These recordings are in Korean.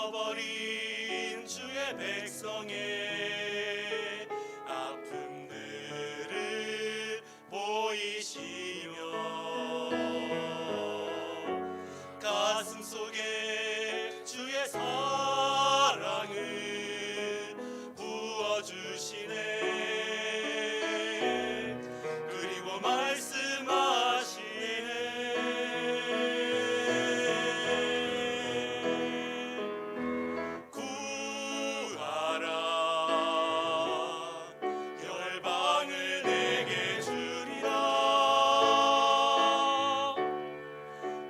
잃어버린 주의 백성의 아픔들을 보이시며 가슴 속에 주의 사랑을 부어주시네. 그리고 말씀하시네. 구하라, 열방을 내게 주리라.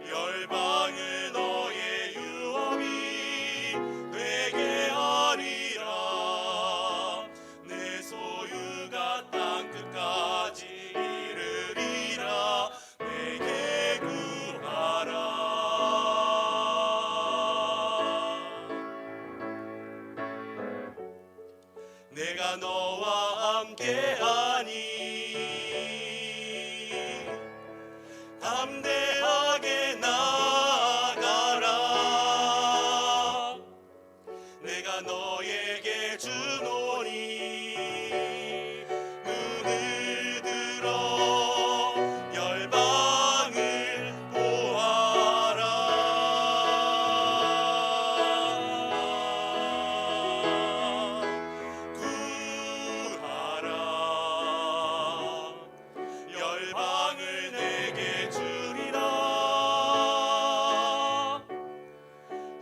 열방을 너의 유업이 되게 하리라. 내 소유가 땅 끝까지 이르리라. 내게 구하라. 내가 너와 함께하니 담대하게 나아가라. 내가 너에게 주노니 문을 들어 열방을 보아라. 구하라, 열방을 내게 주리라.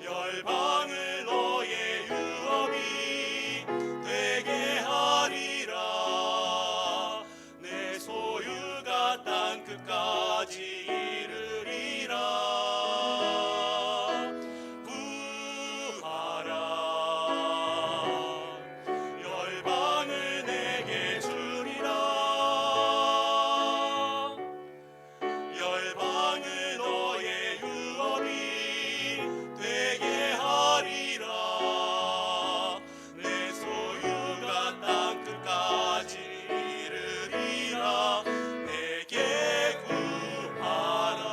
열방을 너의 유업이 되게 하리라. 내 소유가 땅 끝까지 이르리라. 구하라, 열방을 내게 주리라. 열방을 너의 유업이 되게 하리라. 내 소유가 땅 끝까지 이르리라. 내게 구하라.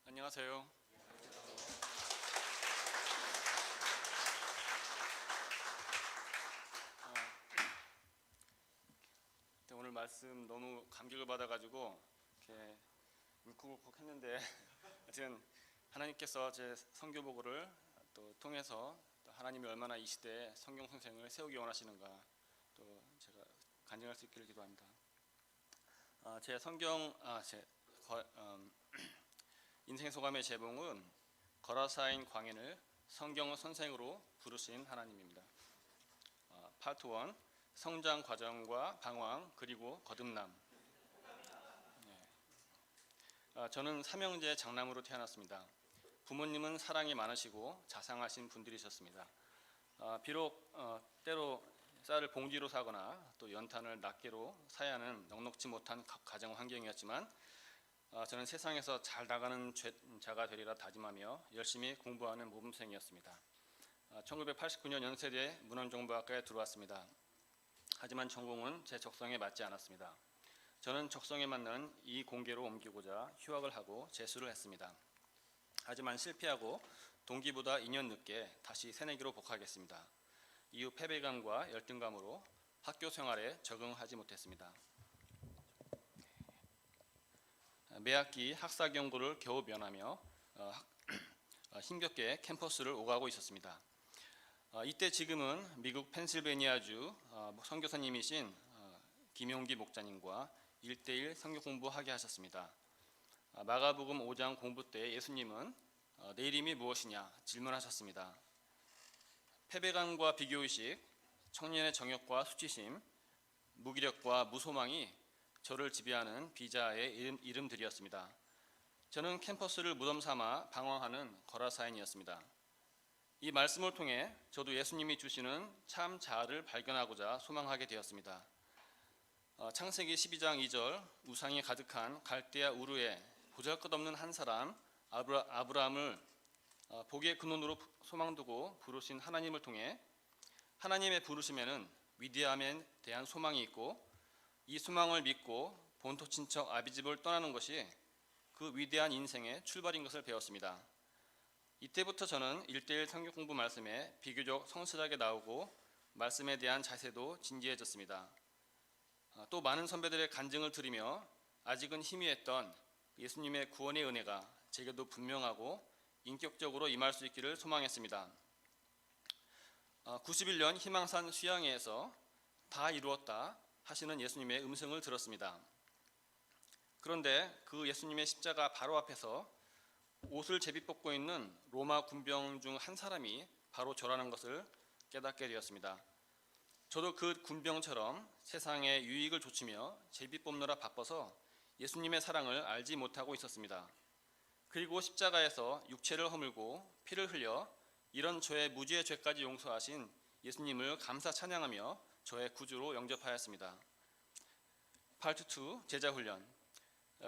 안녕하세요. 오늘 말씀 너무 감격을 받아가지고 이렇게 울컥울컥했는데 하여튼 하나님께서 제 선교 보고를 또 통해서 또 하나님이 얼마나 이 시대에 성경 선생을 세우기 원하시는가 또 제가 간증할 수 있기를 기도합니다. 제 성경 인생 소감의 제목은 거라사인 광인을 성경 선생으로 부르신 하나님입니다. 파트 1 성장 과정과 방황 그리고 거듭남. 저는 삼형제 장남으로 태어났습니다. 부모님은 사랑이 많으시고 자상하신 분들이셨습니다. 비록 때로 쌀을 봉지로 사거나 또 연탄을 낱개로 사야 하는 넉넉지 못한 가정 환경이었지만 저는 세상에서 잘 나가는 자가 되리라 다짐하며 열심히 공부하는 모범생이었습니다. 1989년 연세대 문헌정보학과에 들어왔습니다. 하지만 전공은 제 적성에 맞지 않았습니다. 저는 적성에 맞는 이 공계로 옮기고자 휴학을 하고 재수를 했습니다. 하지만 실패하고 동기보다 2년 늦게 다시 새내기로 복학했습니다. 이후 패배감과 열등감으로 학교 생활에 적응하지 못했습니다. 매학기 학사 경고를 겨우 면하며 힘겹게 캠퍼스를 오가고 있었습니다. 이때 지금은 미국 펜실베니아주 선교사님이신 김용기 목자님과 1:1 선교 공부하게 하셨습니다. 마가복음 5장 공부 때 예수님은 내 이름이 무엇이냐 질문하셨습니다. 패배감과 비교의식, 청년의 정욕과 수치심, 무기력과 무소망이 저를 지배하는 비자의 이름들이었습니다. 저는 캠퍼스를 무덤 삼아 방황하는 거라사인이었습니다. 이 말씀을 통해 저도 예수님이 주시는 참 자아를 발견하고자 소망하게 되었습니다. 창세기 12장 2절 우상이 가득한 갈대아 우르에 보잘것없는 한 사람 아브라함을 복의 근원으로 소망두고 부르신 하나님을 통해 하나님의 부르심에는 위대함에 대한 소망이 있고 이 소망을 믿고 본토 친척 아비집을 떠나는 것이 그 위대한 인생의 출발인 것을 배웠습니다. 이때부터 저는 1:1 성경 공부 말씀에 비교적 성실하게 나오고 말씀에 대한 자세도 진지해졌습니다. 또 많은 선배들의 간증을 들으며 아직은 희미했던 예수님의 구원의 은혜가 제게도 분명하고 인격적으로 임할 수 있기를 소망했습니다. 91년 희망산 수양회에서 다 이루었다 하시는 예수님의 음성을 들었습니다. 그런데 그 예수님의 십자가 바로 앞에서 옷을 제비 뽑고 있는 로마 군병 중 한 사람이 바로 저라는 것을 깨닫게 되었습니다. 저도 그 군병처럼 세상의 유익을 좇으며 제비 뽑느라 바빠서 예수님의 사랑을 알지 못하고 있었습니다. 그리고 십자가에서 육체를 허물고 피를 흘려 이런 저의 무지의 죄까지 용서하신 예수님을 감사 찬양하며 저의 구주로 영접하였습니다. 파트 2 제자훈련.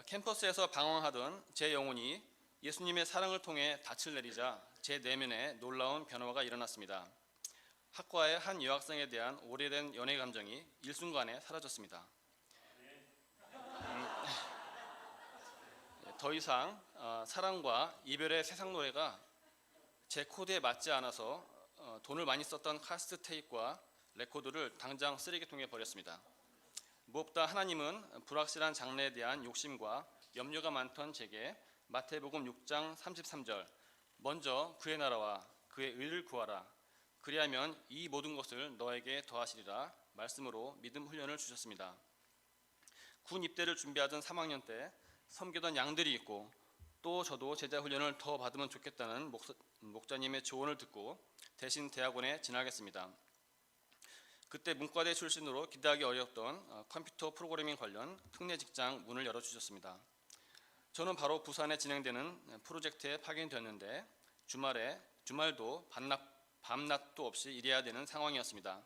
캠퍼스에서 방황하던 제 영혼이 예수님의 사랑을 통해 닻을 내리자 제 내면에 놀라운 변화가 일어났습니다. 학과의 한 여학생에 대한 오래된 연애 감정이 일순간에 사라졌습니다. 더 이상 사랑과 이별의 세상 노래가 제 코드에 맞지 않아서 돈을 많이 썼던 카세트 테이프와 레코드를 당장 쓰레기통에 버렸습니다. 무엇보다 하나님은 불확실한 장래에 대한 욕심과 염려가 많던 제게 마태복음 6장 33절 먼저 그의 나라와 그의 의를 구하라 그리하면 이 모든 것을 너에게 더하시리라 말씀으로 믿음 훈련을 주셨습니다. 군 입대를 준비하던 3학년 때 섬기던 양들이 있고 또 저도 제자 훈련을 더 받으면 좋겠다는 목자님의 조언을 듣고 대신 대학원에 진학했습니다. 그때 문과대 출신으로 기대하기 어려웠던 컴퓨터 프로그래밍 관련 특례 직장 문을 열어주셨습니다. 저는 바로 부산에 진행되는 프로젝트에 파견되었는데 주말도 밤낮도 없이 일해야 되는 상황이었습니다.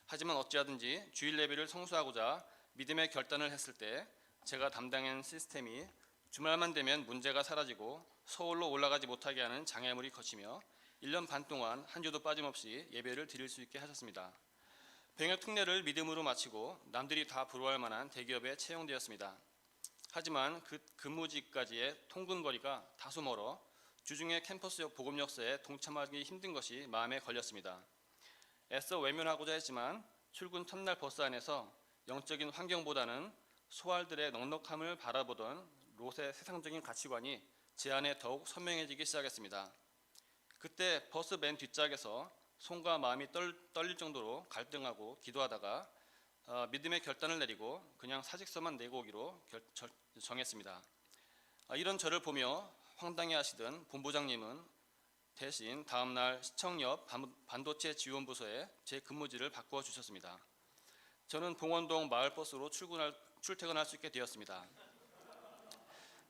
하지만 어찌하든지 주일 예배를 성수하고자 믿음의 결단을 했을 때 제가 담당한 시스템이 주말만 되면 문제가 사라지고 서울로 올라가지 못하게 하는 장애물이 거치며 1년 반 동안 한 주도 빠짐없이 예배를 드릴 수 있게 하셨습니다. 병역 특례를 믿음으로 마치고 남들이 다 부러워할 만한 대기업에 채용되었습니다. 하지만 그 근무지까지의 통근거리가 다소 멀어 주중에 캠퍼스 복음역사에 동참하기 힘든 것이 마음에 걸렸습니다. 애써 외면하고자 했지만 출근 첫날 버스 안에서 영적인 환경보다는 소알들의 넉넉함을 바라보던 롯의 세상적인 가치관이 제 안에 더욱 선명해지기 시작했습니다. 그때 버스 맨 뒷짝에서 손과 마음이 떨릴 정도로 갈등하고 기도하다가 믿음의 결단을 내리고 그냥 사직서만 내고 오기로 정했습니다. 이런 저를 보며 황당해하시던 본부장님은 대신 다음날 시청 옆 반도체 지원부서에 제 근무지를 바꾸어 주셨습니다. 저는 봉원동 마을버스로 출퇴근할 수 있게 되었습니다.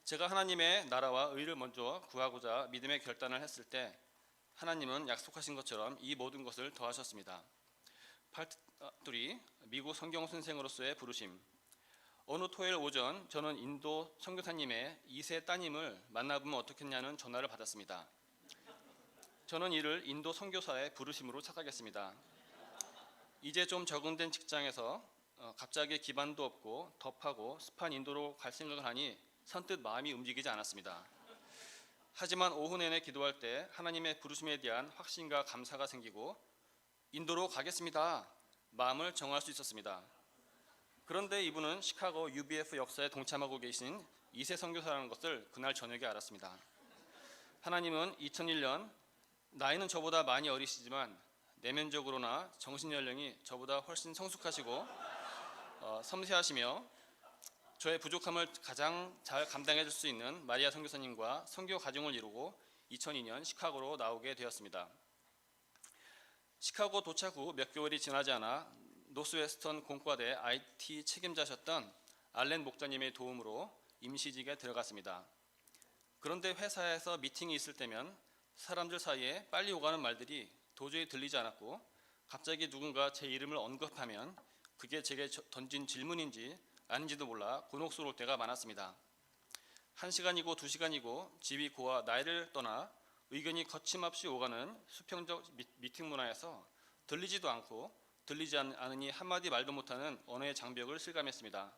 제가 하나님의 나라와 의를 먼저 구하고자 믿음의 결단을 했을 때 하나님은 약속하신 것처럼 이 모든 것을 더하셨습니다. 파트 3 미국 성경 선생으로서의 부르심. 어느 토요일 오전 저는 인도 선교사님의 2세 따님을 만나보면 어떻겠냐는 전화를 받았습니다. 저는 이를 인도 선교사의 부르심으로 착각했습니다. 이제 좀 적응된 직장에서 갑자기 기반도 없고 덥하고 습한 인도로 갈 생각을 하니 선뜻 마음이 움직이지 않았습니다. 하지만 오후 내내 기도할 때 하나님의 부르심에 대한 확신과 감사가 생기고 인도로 가겠습니다. 마음을 정할 수 있었습니다. 그런데 이분은 시카고 UBF 역사에 동참하고 계신 2세 선교사라는 것을 그날 저녁에 알았습니다. 하나님은 2001년 나이는 저보다 많이 어리시지만 내면적으로나 정신연령이 저보다 훨씬 성숙하시고 섬세하시며 저의 부족함을 가장 잘 감당해 줄 수 있는 마리아 선교사님과 선교 가정을 이루고 2002년 시카고로 나오게 되었습니다. 시카고 도착 후 몇 개월이 지나지 않아 노스웨스턴 공과대 IT 책임자셨던 알렌 목자님의 도움으로 임시직에 들어갔습니다. 그런데 회사에서 미팅이 있을 때면 사람들 사이에 빨리 오가는 말들이 도저히 들리지 않았고 갑자기 누군가 제 이름을 언급하면 그게 제게 던진 질문인지 아닌지도 몰라 곤혹스러울 때가 많았습니다. 1시간이고 2시간이고 집이 고와 나이를 떠나 의견이 거침없이 오가는 수평적 미팅 문화에서 들리지도 않고 들리지 않으니 한마디 말도 못하는 언어의 장벽을 실감했습니다.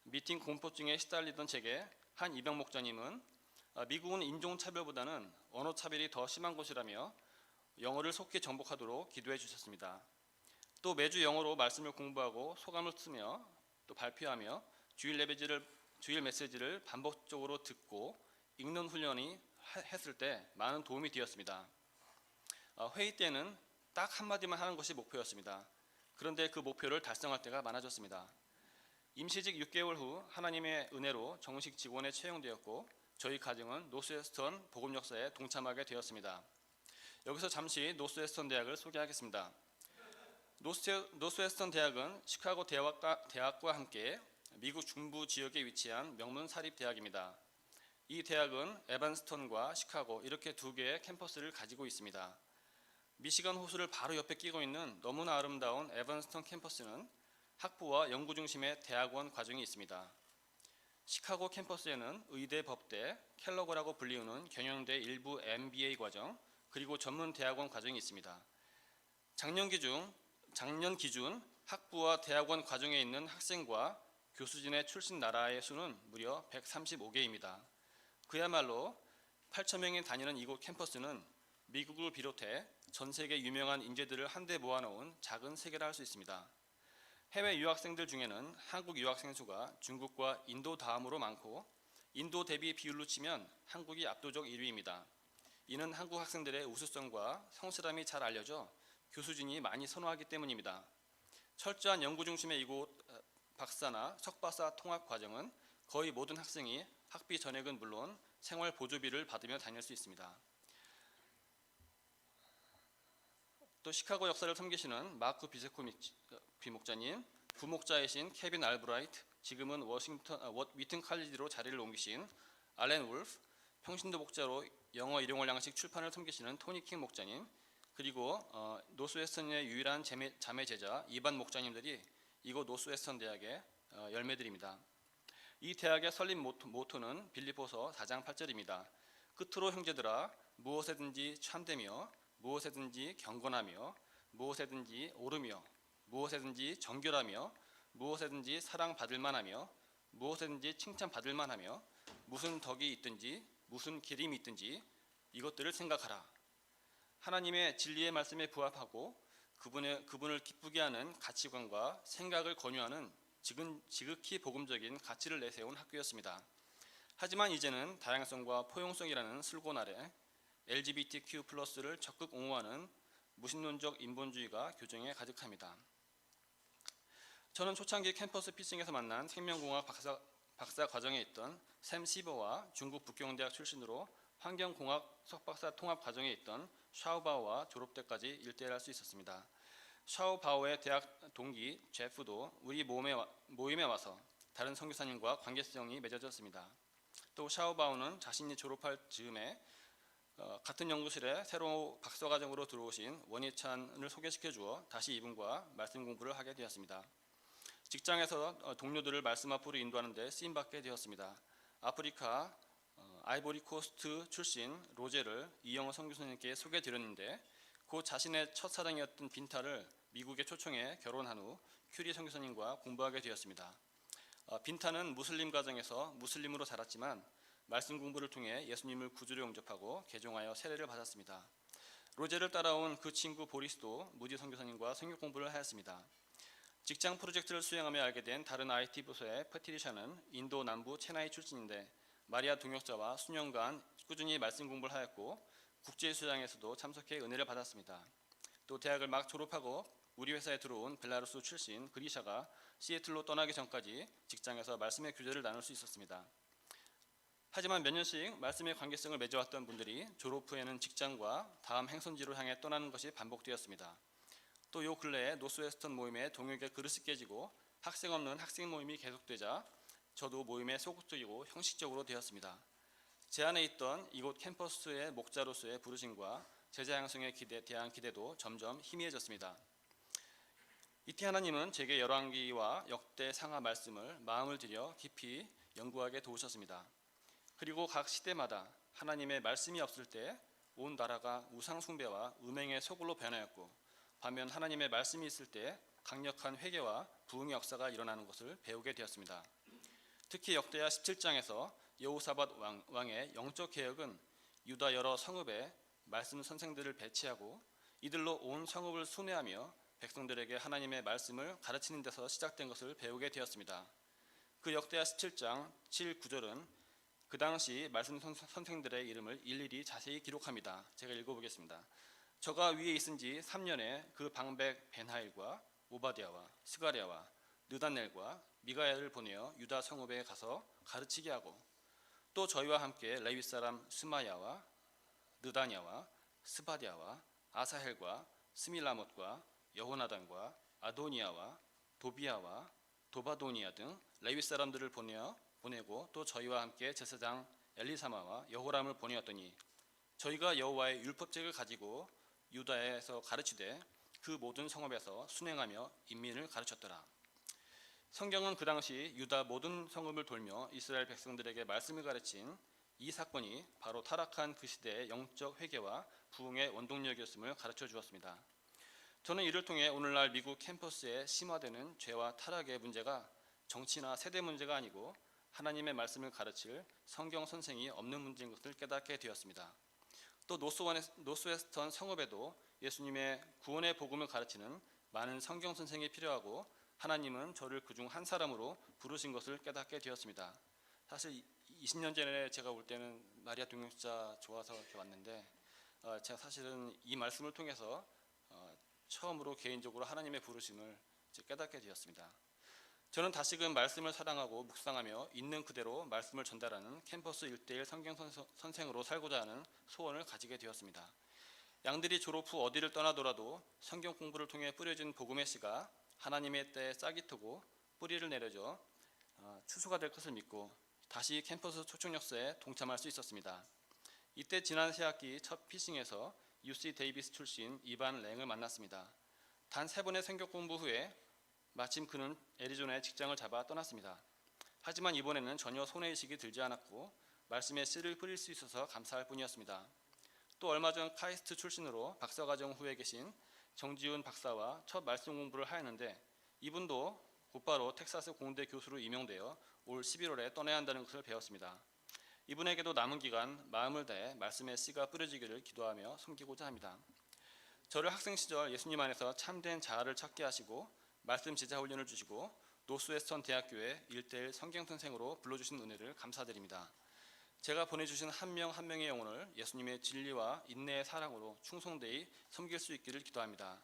미팅 공포증에 시달리던 제게 한 이병 목자님은 미국은 인종차별보다는 언어차별이 더 심한 곳이라며 영어를 속히 정복하도록 기도해 주셨습니다. 또 매주 영어로 말씀을 공부하고 소감을 쓰며 또 발표하며 주일 메시지를 반복적으로 듣고 읽는 훈련이 했을 때 많은 도움이 되었습니다. 회의 때는 딱 한마디만 하는 것이 목표였습니다. 그런데 그 목표를 달성할 때가 많아졌습니다. 임시직 6개월 후 하나님의 은혜로 정식 직원에 채용되었고 저희 가정은 노스웨스턴 복음역사에 동참하게 되었습니다. 여기서 잠시 노스웨스턴 대학을 소개하겠습니다. 노스웨스턴 대학은 시카고 대학과 함께 미국 중부 지역에 위치한 명문 사립대학입니다. 이 대학은 에반스턴과 시카고 이렇게 두 개의 캠퍼스를 가지고 있습니다. 미시건 호수를 바로 옆에 끼고 있는 너무나 아름다운 에반스턴 캠퍼스는 학부와 연구 중심의 대학원 과정이 있습니다. 시카고 캠퍼스에는 의대, 법대, 켈러거라고 불리우는 경영대 일부 MBA 과정, 그리고 전문 대학원 과정이 있습니다. 작년 기준 학부와 대학원 과정에 있는 학생과 교수진의 출신 나라의 수는 무려 135개입니다. 그야말로 8,000명이 다니는 이곳 캠퍼스는 미국을 비롯해 전 세계 유명한 인재들을 한데 모아놓은 작은 세계라 할 수 있습니다. 해외 유학생들 중에는 한국 유학생 수가 중국과 인도 다음으로 많고 인도 대비 비율로 치면 한국이 압도적 1위입니다. 이는 한국 학생들의 우수성과 성실함이 잘 알려져 교수진이 많이 선호하기 때문입니다. 철저한 연구 중심의 이곳 박사나 석박사 통합 과정은 거의 모든 학생이 학비 전액은 물론 생활 보조비를 받으며 다닐 수 있습니다. 또 시카고 역사를 섬기시는 마크 비세코 목자님, 부목자이신 케빈 알브라이트, 지금은 위튼 칼리지로 자리를 옮기신 알렌 울프, 평신도 목자로 영어 일용할 양식 출판을 섬기시는 토니 킹 목자님, 그리고 노스웨스턴의 유일한 자매 제자 이반 목자님들이 이곳 노스웨스턴 대학의 열매들입니다. 이 대학의 설립 모토는 빌립보서 4장 8절입니다. 끝으로 형제들아 무엇에든지 참되며 무엇에든지 경건하며 무엇에든지 옳으며 무엇에든지 정결하며 무엇에든지 사랑받을 만하며 무엇에든지 칭찬받을 만하며 무슨 덕이 있든지 무슨 기림이 있든지 이것들을 생각하라. 하나님의 진리의 말씀에 부합하고 그분을 기쁘게 하는 가치관과 생각을 권유하는 지극히 복음적인 가치를 내세운 학교였습니다. 하지만 이제는 다양성과 포용성이라는 슬곤 아래 LGBTQ+를 적극 옹호하는 무신론적 인본주의가 교정에 가득합니다. 저는 초창기 캠퍼스 피칭에서 만난 생명공학 박사 과정에 있던 샘 시버와 중국 북경대학 출신으로 환경공학 석박사 통합 과정에 있던 샤오바오와 졸업 때까지 일대를 할 수 있었습니다. 샤오바오의 대학 동기 제프도 우리 모임에 와서 다른 선교사님과 관계성이 맺어졌습니다. 또 샤오바오는 자신이 졸업할 즈음에 같은 연구실에 새로 박사과정으로 들어오신 원희찬을 소개시켜 주어 다시 이분과 말씀 공부를 하게 되었습니다. 직장에서 동료들을 말씀 앞으로 인도하는 데 쓰임받게 되었습니다. 아프리카 아이보리 코스트 출신 로제를 이영호 선교사님께 소개드렸는데 곧 자신의 첫사랑이었던 빈타를 미국에 초청해 결혼한 후 큐리 선교사님과 공부하게 되었습니다. 빈타는 무슬림 가정에서 무슬림으로 자랐지만 말씀 공부를 통해 예수님을 구주로 영접하고 개종하여 세례를 받았습니다. 로제를 따라온 그 친구 보리스도 무디 선교사님과 성경 공부를 하였습니다. 직장 프로젝트를 수행하며 알게 된 다른 IT 부서의 패트리샤는 인도 남부 체나이 출신인데 마리아 동역자와 수년간 꾸준히 말씀 공부를 하였고 국제수양에서도 참석해 은혜를 받았습니다. 또 대학을 막 졸업하고 우리 회사에 들어온 벨라루스 출신 그리샤가 시애틀로 떠나기 전까지 직장에서 말씀의 교제를 나눌 수 있었습니다. 하지만 몇 년씩 말씀의 관계성을 맺어왔던 분들이 졸업 후에는 직장과 다음 행선지로 향해 떠나는 것이 반복되었습니다. 또 요 근래에 노스웨스턴 모임의 동역의 그릇이 깨지고 학생 없는 학생 모임이 계속되자 저도 모임에 소극적이고 형식적으로 되었습니다. 제 안에 있던 이곳 캠퍼스의 목자로서의 부르심과 제자 양성에 대한 기대도 점점 희미해졌습니다. 이때 하나님은 제게 열왕기와 역대 상하 말씀을 마음을 들여 깊이 연구하게 도우셨습니다. 그리고 각 시대마다 하나님의 말씀이 없을 때 온 나라가 우상 숭배와 음행의 소굴로 변하였고, 반면 하나님의 말씀이 있을 때 강력한 회개와 부흥의 역사가 일어나는 것을 배우게 되었습니다. 특히 역대하 17장에서 여호사밧 왕의 영적 개혁은 유다 여러 성읍에 말씀 선생들을 배치하고 이들로 온 성읍을 순회하며 백성들에게 하나님의 말씀을 가르치는 데서 시작된 것을 배우게 되었습니다. 그 역대하 17장 7, 9절은 그 당시 말씀 선생들의 이름을 일일이 자세히 기록합니다. 제가 읽어보겠습니다. 저가 위에 있은 지 3년에 그 방백 벤하일과 오바댜와 스가랴와 느단넬과 미가야를 보내어 유다 성읍에 가서 가르치게 하고, 또 저희와 함께 레위 사람 스마야와 느다냐와 스바랴와 아사헬과 스밀라못과 여호나단과 아도니아와 도비아와 도바도니아 등 레위 사람들을 보내고, 또 저희와 함께 제사장 엘리사마와 여호람을 보내었더니 저희가 여호와의 율법책을 가지고 유다에서 가르치되 그 모든 성읍에서 순행하며 인민을 가르쳤더라. 성경은 그 당시 유다 모든 성읍을 돌며 이스라엘 백성들에게 말씀을 가르친 이 사건이 바로 타락한 그 시대의 영적 회개와 부흥의 원동력이었음을 가르쳐 주었습니다. 저는 이를 통해 오늘날 미국 캠퍼스에 심화되는 죄와 타락의 문제가 정치나 세대 문제가 아니고 하나님의 말씀을 가르칠 성경 선생이 없는 문제인 것을 깨닫게 되었습니다. 또 노스웨스턴 성읍에도 예수님의 구원의 복음을 가르치는 많은 성경 선생이 필요하고, 하나님은 저를 그중 한 사람으로 부르신 것을 깨닫게 되었습니다. 사실 20년 전에 제가 올 때는 마리아 동역자 좋아서 이렇게 왔는데, 제가 사실은 이 말씀을 통해서 처음으로 개인적으로 하나님의 부르심을 깨닫게 되었습니다. 저는 다시금 말씀을 사랑하고 묵상하며 있는 그대로 말씀을 전달하는 캠퍼스 1:1 성경 선생으로 살고자 하는 소원을 가지게 되었습니다. 양들이 졸업 후 어디를 떠나더라도 성경 공부를 통해 뿌려진 복음의 씨가 하나님의 때에 싹이 트고 뿌리를 내려줘 추수가 될 것을 믿고 다시 캠퍼스 초청 역사에 동참할 수 있었습니다. 이때 지난 새학기 첫 피싱에서 UC 데이비스 출신 이반 랭을 만났습니다. 단 3번의 성경 공부 후에 마침 그는 애리조나에 직장을 잡아 떠났습니다. 하지만 이번에는 전혀 손해의식이 들지 않았고 말씀에 씨를 뿌릴 수 있어서 감사할 뿐이었습니다. 또 얼마 전 카이스트 출신으로 박사과정 후에 계신 정지훈 박사와 첫 말씀 공부를 하였는데, 이분도 곧바로 텍사스 공대 교수로 임용되어 올 11월에 떠나야 한다는 것을 배웠습니다. 이분에게도 남은 기간 마음을 다해 말씀의 씨가 뿌려지기를 기도하며 섬기고자 합니다. 저를 학생 시절 예수님 안에서 참된 자아를 찾게 하시고 말씀 제자 훈련을 주시고 노스웨스턴 대학교의 1:1 성경 선생으로 불러주신 은혜를 감사드립니다. 제가 보내주신 한 명 한 명의 영혼을 예수님의 진리와 인내의 사랑으로 충성되이 섬길 수 있기를 기도합니다.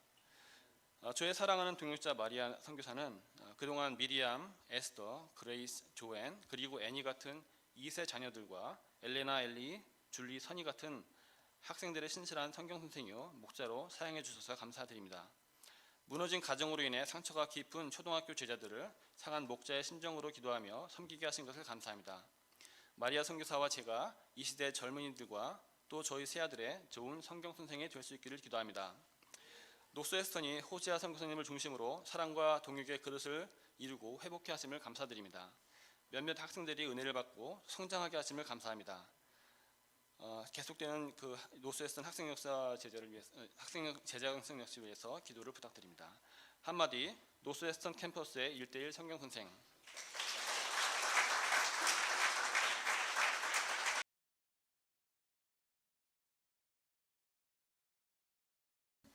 저의 사랑하는 동역자 마리아 선교사는 그동안 미리암, 에스더, 그레이스, 조앤 그리고 애니 같은 2세 자녀들과 엘레나, 엘리, 줄리, 선이 같은 학생들의 신실한 성경 선생이요 목자로 사용해 주셔서 감사드립니다. 무너진 가정으로 인해 상처가 깊은 초등학교 제자들을 상한 목자의 심정으로 기도하며 섬기게 하신 것을 감사합니다. 마리아 선교사와 제가 이 시대 젊은이들과 또 저희 새아들의 좋은 성경 선생이 될 수 있기를 기도합니다. 노스웨스턴이 호지아 선교사님을 중심으로 사랑과 동역의 그릇을 이루고 회복케 하심을 감사드립니다. 몇몇 학생들이 은혜를 받고 성장하게 하심을 감사합니다. 계속되는 그 노스웨스턴 학생 역사 제자를 위해서 제자 양성 역사를 위해서 기도를 부탁드립니다. 한마디 노스웨스턴 캠퍼스의 1:1 성경 선생.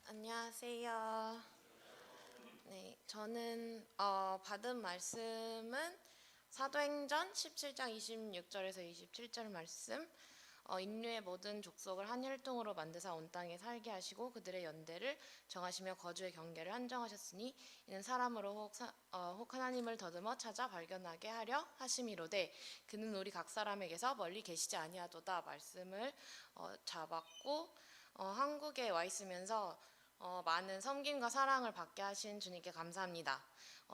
안녕하세요. 네, 저는 받은 말씀은 사도행전 17장 26절에서 27절 말씀. 인류의 모든 족속을 한 혈통으로 만드사 온 땅에 살게 하시고 그들의 연대를 정하시며 거주의 경계를 한정하셨으니 이는 사람으로 혹 하나님을 더듬어 찾아 발견하게 하려 하심이로되 그는 우리 각 사람에게서 멀리 계시지 아니하도다. 말씀을 잡았고 한국에 와 있으면서 많은 섬김과 사랑을 받게 하신 주님께 감사합니다.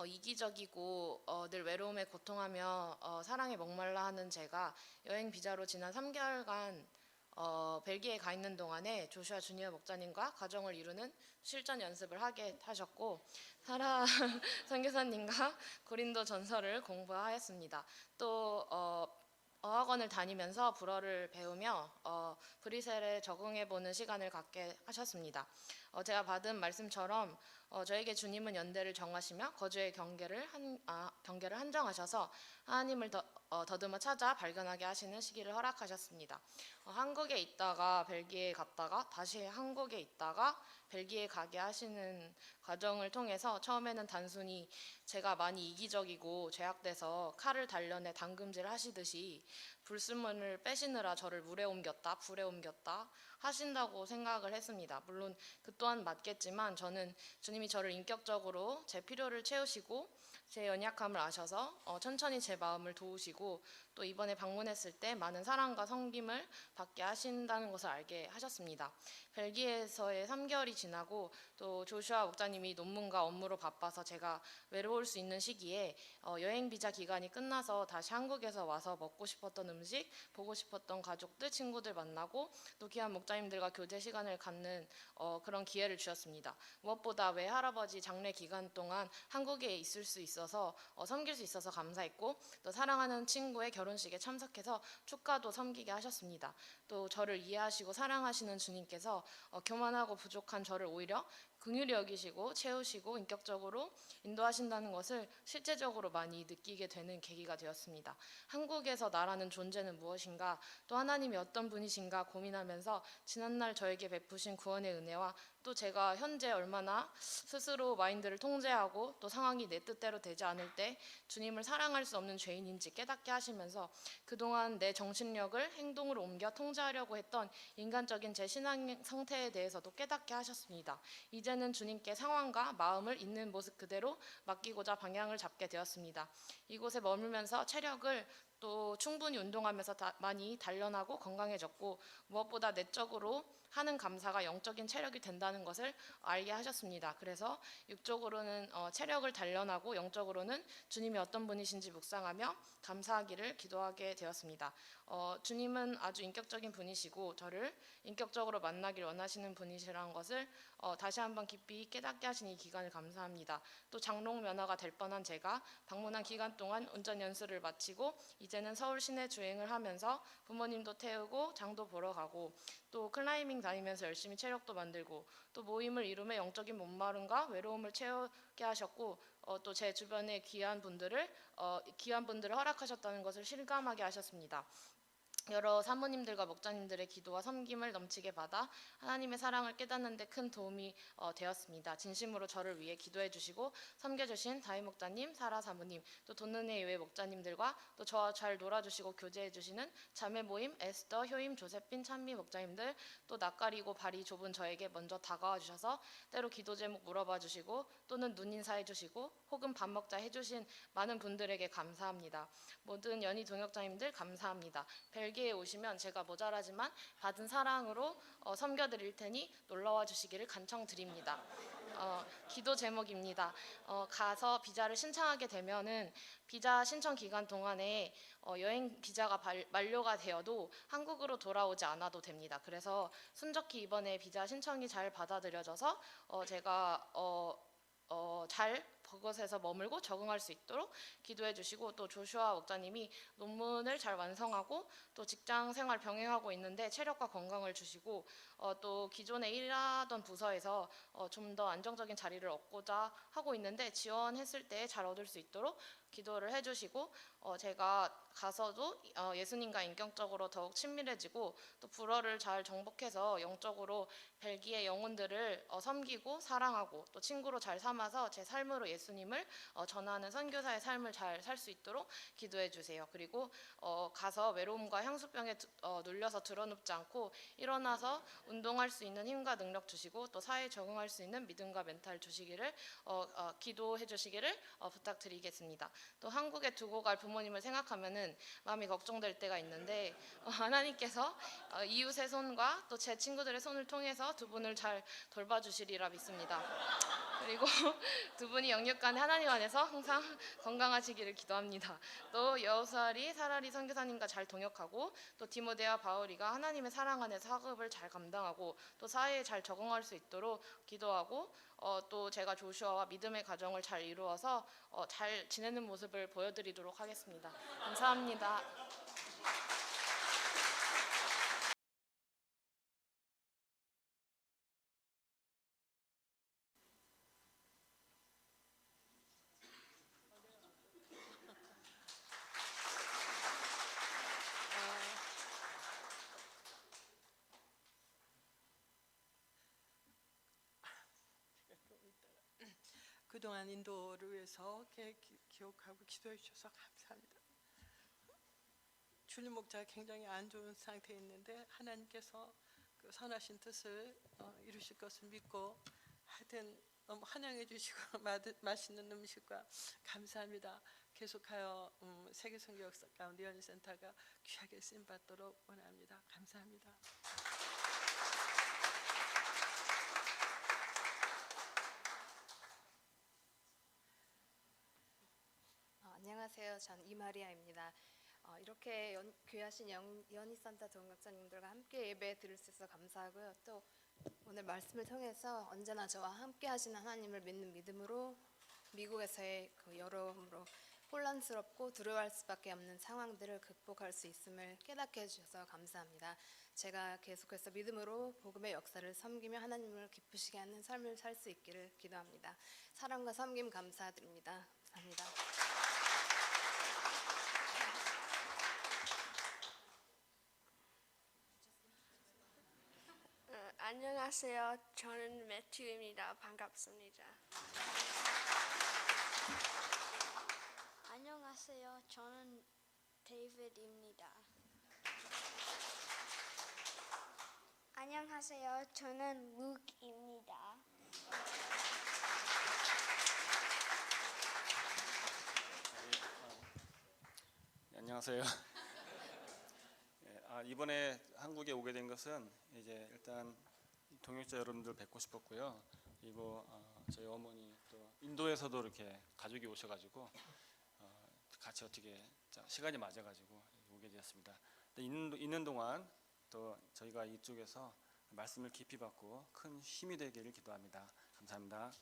이기적이고 늘 외로움에 고통하며 사랑에 목말라 하는 제가 여행 비자로 지난 3개월간 벨기에에 가 있는 동안에 조슈아 주니어 목사님과 가정을 이루는 실전 연습을 하게 하셨고 사라 선교사님과 고린도 전서를 공부하였습니다. 또 어학원을 다니면서 불어를 배우며 브뤼셀에 적응해보는 시간을 갖게 하셨습니다. 제가 받은 말씀처럼 저에게 주님은 연대를 정하시며 거주의 경계를 한정하셔서 하나님을 더듬어 찾아 발견하게 하시는 시기를 허락하셨습니다. 한국에 있다가 벨기에에 갔다가 다시 한국에 있다가 벨기에에 가게 하시는 과정을 통해서 처음에는 단순히 제가 많이 이기적이고 죄악돼서 칼을 단련해 담금질 하시듯이 불순물을 빼시느라 저를 물에 옮겼다 불에 옮겼다 하신다고 생각을 했습니다. 물론 그 또한 맞겠지만 저는 주님이 저를 인격적으로 제 필요를 채우시고 제 연약함을 아셔서 천천히 제 마음을 도우시고 또 이번에 방문했을 때 많은 사랑과 섬김을 받게 하신다는 것을 알게 하셨습니다. 벨기에에서의 3개월이 지나고 또 조슈아 목사님이 논문과 업무로 바빠서 제가 외로울 수 있는 시기에 여행 비자 기간이 끝나서 다시 한국에서 와서 먹고 싶었던 음식, 보고 싶었던 가족들, 친구들 만나고 또 귀한 목사님들과 교제 시간을 갖는 그런 기회를 주셨습니다. 무엇보다 외할아버지 장례 기간 동안 한국에 있을 수 있어서 섬길 수 있어서 감사했고 또 사랑하는 친구의 결혼식에 참석해서 축가도 섬기게 하셨습니다. 또 저를 이해하시고 사랑하시는 주님께서 교만하고 부족한 저를 오히려 긍휼히 여기시고 채우시고 인격적으로 인도하신다는 것을 실제적으로 많이 느끼게 되는 계기가 되었습니다. 한국에서 나라는 존재는 무엇인가 또 하나님이 어떤 분이신가 고민하면서 지난날 저에게 베푸신 구원의 은혜와 또 제가 현재 얼마나 스스로 마인드를 통제하고 또 상황이 내 뜻대로 되지 않을 때 주님을 사랑할 수 없는 죄인인지 깨닫게 하시면서 그동안 내 정신력을 행동으로 옮겨 통제하려고 했던 인간적인 제 신앙 상태에 대해서도 깨닫게 하셨습니다. 이제는 주님께 상황과 마음을 있는 모습 그대로 맡기고자 방향을 잡게 되었습니다. 이곳에 머물면서 체력을 또 충분히 운동하면서 많이 단련하고 건강해졌고 무엇보다 내적으로 하는 감사가 영적인 체력이 된다는 것을 알게 하셨습니다. 그래서 육적으로는 체력을 단련하고 영적으로는 주님이 어떤 분이신지 묵상하며 감사하기를 기도하게 되었습니다. 주님은 아주 인격적인 분이시고 저를 인격적으로 만나길 원하시는 분이시라는 것을 다시 한번 깊이 깨닫게 하신 이 기간을 감사합니다. 또 장롱 면허가 될 뻔한 제가 방문한 기간 동안 운전 연수를 마치고 이제는 서울 시내 주행을 하면서 부모님도 태우고 장도 보러 가고 또 클라이밍 다니면서 열심히 체력도 만들고 또 모임을 이루며 영적인 목마름과 외로움을 채우게 하셨고 또 제 주변에 귀한 분들을 허락하셨다는 것을 실감하게 하셨습니다. 여러 사모님들과 목자님들의 기도와 섬김을 넘치게 받아 하나님의 사랑을 깨닫는 데 큰 도움이 되었습니다. 진심으로 저를 위해 기도해 주시고 섬겨주신 다희 목자님, 사라 사모님, 또 돈는의 예외 목자님들과 또 저와 잘 놀아주시고 교제해 주시는 자매 모임 에스더, 효임, 조세핀, 찬미 목자님들, 또 낯가리고 발이 좁은 저에게 먼저 다가와 주셔서 때로 기도 제목 물어봐 주시고 또는 눈 인사해 주시고 혹은 밥 먹자 해주신 많은 분들에게 감사합니다. 모든 연희 동역자님들 감사합니다. 벨기에에 오시면 제가 모자라지만 받은 사랑으로 섬겨드릴 테니 놀러와 주시기를 간청드립니다. 기도 제목입니다. 가서 비자를 신청하게 되면은 비자 신청 기간 동안에 여행 비자가 만료가 되어도 한국으로 돌아오지 않아도 됩니다. 그래서 순적히 이번에 비자 신청이 잘 받아들여져서 제가 잘 그것에서 머물고 적응할 수 있도록 기도해 주시고 또 조슈아 목자님이 논문을 잘 완성하고 또 직장 생활 병행하고 있는데 체력과 건강을 주시고 또 기존에 일하던 부서에서 좀 더 안정적인 자리를 얻고자 하고 있는데 지원했을 때 잘 얻을 수 있도록 기도를 해주시고 제가 가서도 예수님과 인격적으로 더욱 친밀해지고 또 불어를 잘 정복해서 영적으로 벨기에 영혼들을 섬기고 사랑하고 또 친구로 잘 삼아서 제 삶으로 예수님을 전하는 선교사의 삶을 잘 살 수 있도록 기도해 주세요. 그리고 가서 외로움과 향수병에 눌려서 드러눕지 않고 일어나서 운동할 수 있는 힘과 능력 주시고 또 사회에 적응할 수 있는 믿음과 멘탈 주시기를 기도해 주시기를 부탁드리겠습니다. 또 한국에 두고 갈 부모님을 생각하면은 마음이 걱정될 때가 있는데 하나님께서 이웃의 손과 또 제 친구들의 손을 통해서 두 분을 잘 돌봐주시리라 믿습니다. 그리고 두 분이 영육간에 하나님 안에서 항상 건강하시기를 기도합니다. 또 여우수아리, 사라리 선교사님과 잘 동역하고 또 디모데와 바울이가 하나님의 사랑 안에서 학업을 잘 감당하고 또 사회에 잘 적응할 수 있도록 기도하고 또 제가 조슈아와 믿음의 가정을 잘 이루어서 잘 지내는 모습을 보여드리도록 하겠습니다. 감사합니다. 그동안 인도를 위해서 기억하고 기도해 주셔서 감사합니다. 주님 목자가 굉장히 안 좋은 상태에 있는데 하나님께서 그 선하신 뜻을 이루실 것을 믿고 하여튼 너무 환영해 주시고 맛있는 음식과 감사합니다. 계속하여 세계선교 역사 가운데 연희센터가 귀하게 쓰임받도록 원합니다. 감사합니다. 안녕하세요. 전 이마리아입니다. 이렇게 귀하신 연희산타 동역자님들과 함께 예배 드릴 수 있어서 감사하고요. 또 오늘 말씀을 통해서 언제나 저와 함께 하시는 하나님을 믿는 믿음으로 미국에서의 그 여러모로 혼란스럽고 두려워할 수밖에 없는 상황들을 극복할 수 있음을 깨닫게 해주셔서 감사합니다. 제가 계속해서 믿음으로 복음의 역사를 섬기며 하나님을 기쁘시게 하는 삶을 살 수 있기를 기도합니다. 사랑과 섬김 감사드립니다. 감사합니다. 안녕하세요. 저는 매튜입니다. 반갑습니다. 안녕하세요. 저는 데이비드입니다. 안녕하세요. 저는 룩입니다. 안녕하세요. 이번에 한국에 오게 된 것은 이제 일단 동역자 여러분들 뵙고 싶었고요. 그리고 저희 어머니 또 인도에서도 이렇게 가족이 오셔가지고 같이 어떻게 시간이 맞아가지고 오게 되었습니다. 있는 동안 또 저희가 이쪽에서 말씀을 깊이 받고 큰 힘이 되기를 기도합니다. 감사합니다.